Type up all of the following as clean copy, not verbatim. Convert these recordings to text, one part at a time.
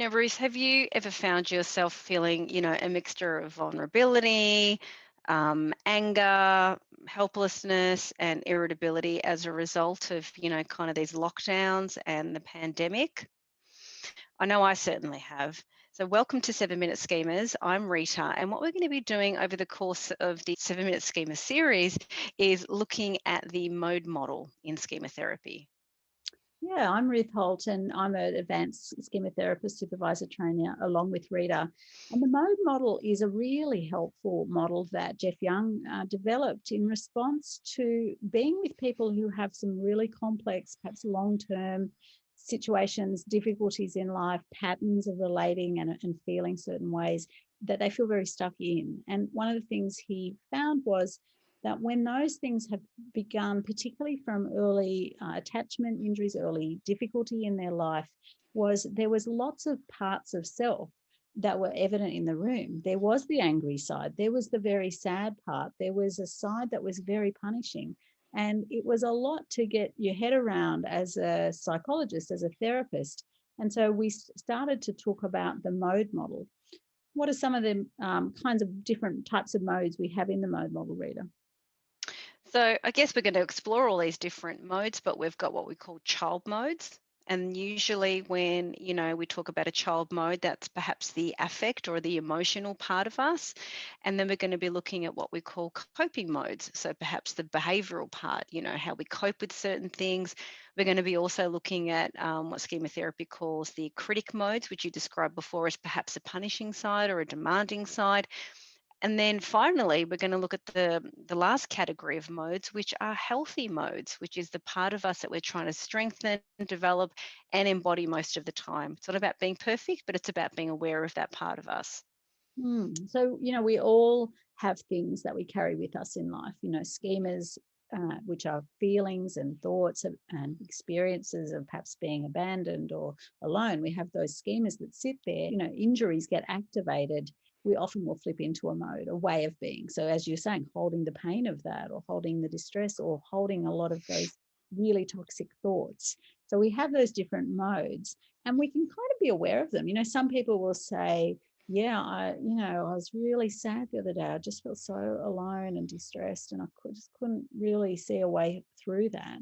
Ruth, have you ever found yourself feeling, a mixture of vulnerability, anger, helplessness, and irritability as a result of, kind of these lockdowns and the pandemic? I know I certainly have. So, welcome to 7 Minute Schemas. I'm Rita, and what we're going to be doing over the course of the 7 Minute Schema series is looking at the mode model in schema therapy. Yeah, I'm Ruth Holt, and I'm an advanced schema therapist supervisor trainer along with Rita. And the mode model is a really helpful model that Jeff Young developed in response to being with people who have some really complex, perhaps long-term situations, difficulties in life, patterns of relating and feeling certain ways that they feel very stuck in. And one of the things he found was that when those things have begun, particularly from early attachment injuries, early difficulty in their life, there was lots of parts of self that were evident in the room. There was the angry side. There was the very sad part. There was a side that was very punishing. And it was a lot to get your head around as a psychologist, as a therapist. And so we started to talk about the mode model. What are some of the kinds of different types of modes we have in the mode model, Rita? So I guess we're going to explore all these different modes, but we've got what we call child modes. And usually when, we talk about a child mode, that's perhaps the affect or the emotional part of us. And then we're going to be looking at what we call coping modes. So perhaps the behavioral part, how we cope with certain things. We're going to be also looking at what schema therapy calls the critic modes, which you described before as perhaps a punishing side or a demanding side. And then finally, we're going to look at the last category of modes, which are healthy modes, which is the part of us that we're trying to strengthen, develop, and embody most of the time. It's not about being perfect, but it's about being aware of that part of us. So, we all have things that we carry with us in life, schemas, which are feelings and thoughts and experiences of perhaps being abandoned or alone. We have those schemas that sit there. Injuries get activated. We often will flip into a mode, a way of being. So as you're saying, holding the pain of that or holding the distress or holding a lot of those really toxic thoughts. So we have those different modes and we can kind of be aware of them. Some people will say, yeah, I was really sad the other day. I just felt so alone and distressed and I just couldn't really see a way through that.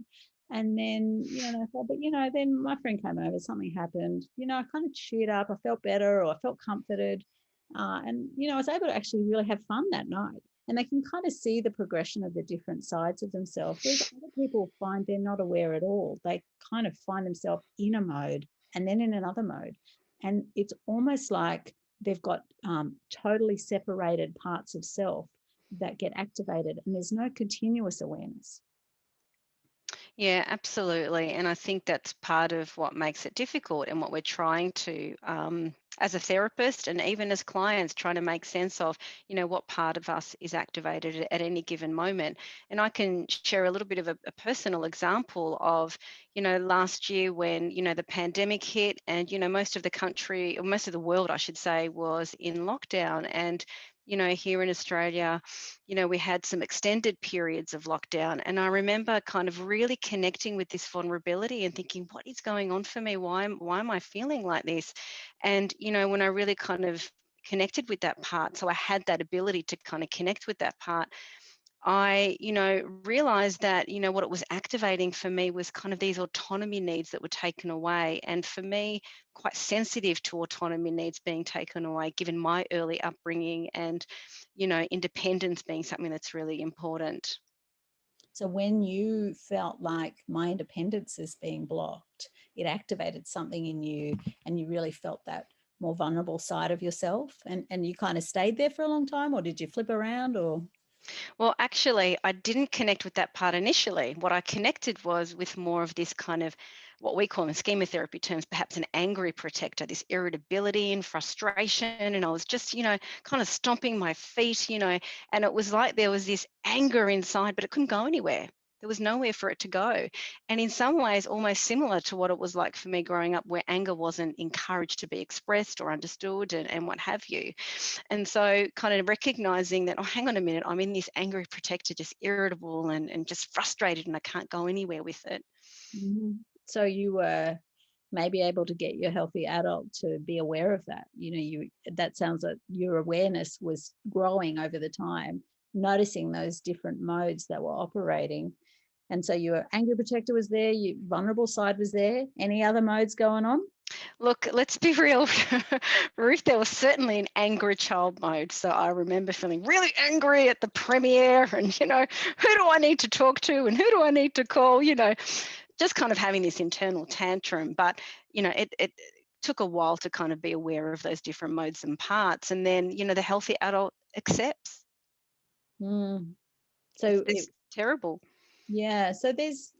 And then, I thought, but, then my friend came over, something happened, I kind of cheered up, I felt better or I felt comforted. And, I was able to actually really have fun that night. And they can kind of see the progression of the different sides of themselves. Whereas other people find they're not aware at all. They kind of find themselves in a mode and then in another mode. And it's almost like they've got totally separated parts of self that get activated and there's no continuous awareness. Yeah, absolutely. And I think that's part of what makes it difficult and what we're trying to, as a therapist and even as clients, trying to make sense of, what part of us is activated at any given moment. And I can share a little bit of a personal example of, last year when, the pandemic hit and, most of the country, or most of the world, I should say, was in lockdown. And here in Australia, we had some extended periods of lockdown. And I remember kind of really connecting with this vulnerability and thinking, what is going on for me? Why am I feeling like this? And, when I really kind of connected with that part, so I had that ability to kind of connect with that part, I, realized that, what it was activating for me was kind of these autonomy needs that were taken away. And for me, quite sensitive to autonomy needs being taken away, given my early upbringing and, independence being something that's really important. So when you felt like my independence is being blocked, it activated something in you and you really felt that more vulnerable side of yourself and you kind of stayed there for a long time, or did you flip around or? Well, actually, I didn't connect with that part initially. What I connected was with more of this kind of what we call in schema therapy terms, perhaps an angry protector, this irritability and frustration. And I was just, kind of stomping my feet, and it was like there was this anger inside, but it couldn't go anywhere. There was nowhere for it to go. And in some ways, almost similar to what it was like for me growing up, where anger wasn't encouraged to be expressed or understood and what have you. And so kind of recognizing that, oh, hang on a minute, I'm in this angry protector, just irritable and just frustrated and I can't go anywhere with it. Mm-hmm. So you were may be able to get your healthy adult to be aware of that. That sounds like your awareness was growing over the time, noticing those different modes that were operating. And so your angry protector was there, your vulnerable side was there. Any other modes going on? Look, let's be real, Ruth, there was certainly an angry child mode. So I remember feeling really angry at the premiere and, who do I need to talk to and who do I need to call, just kind of having this internal tantrum. But, it took a while to kind of be aware of those different modes and parts. And then, the healthy adult accepts. So it's terrible. Yeah. So there's,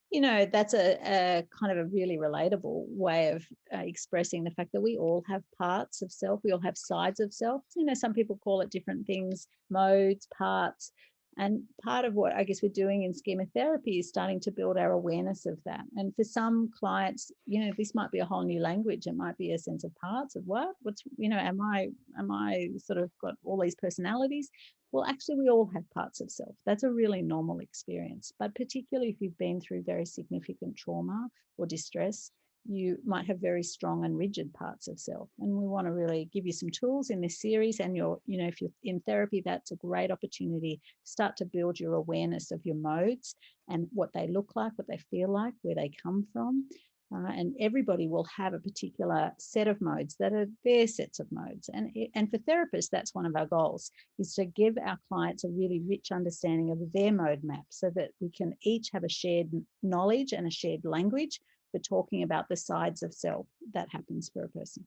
that's a kind of a really relatable way of expressing the fact that we all have parts of self. We all have sides of self. Some people call it different things, modes, parts. And part of what I guess we're doing in schema therapy is starting to build our awareness of that. And for some clients, this might be a whole new language. It might be a sense of parts of what's, am I sort of got all these personalities? Well, actually, we all have parts of self. That's a really normal experience. But particularly if you've been through very significant trauma or distress, you might have very strong and rigid parts of self. And we want to really give you some tools in this series. And if you're in therapy, that's a great opportunity to start to build your awareness of your modes and what they look like, what they feel like, where they come from. And everybody will have a particular set of modes that are their sets of modes. And for therapists, that's one of our goals, is to give our clients a really rich understanding of their mode map so that we can each have a shared knowledge and a shared language for talking about the sides of self that happens for a person.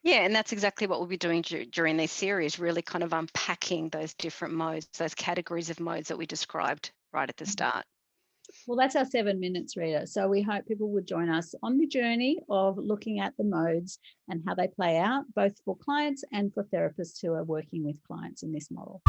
Yeah, and that's exactly what we'll be doing during this series, really kind of unpacking those different modes, those categories of modes that we described right at the start. Well, that's our 7 minutes, Rita. So we hope people would join us on the journey of looking at the modes and how they play out, both for clients and for therapists who are working with clients in this model.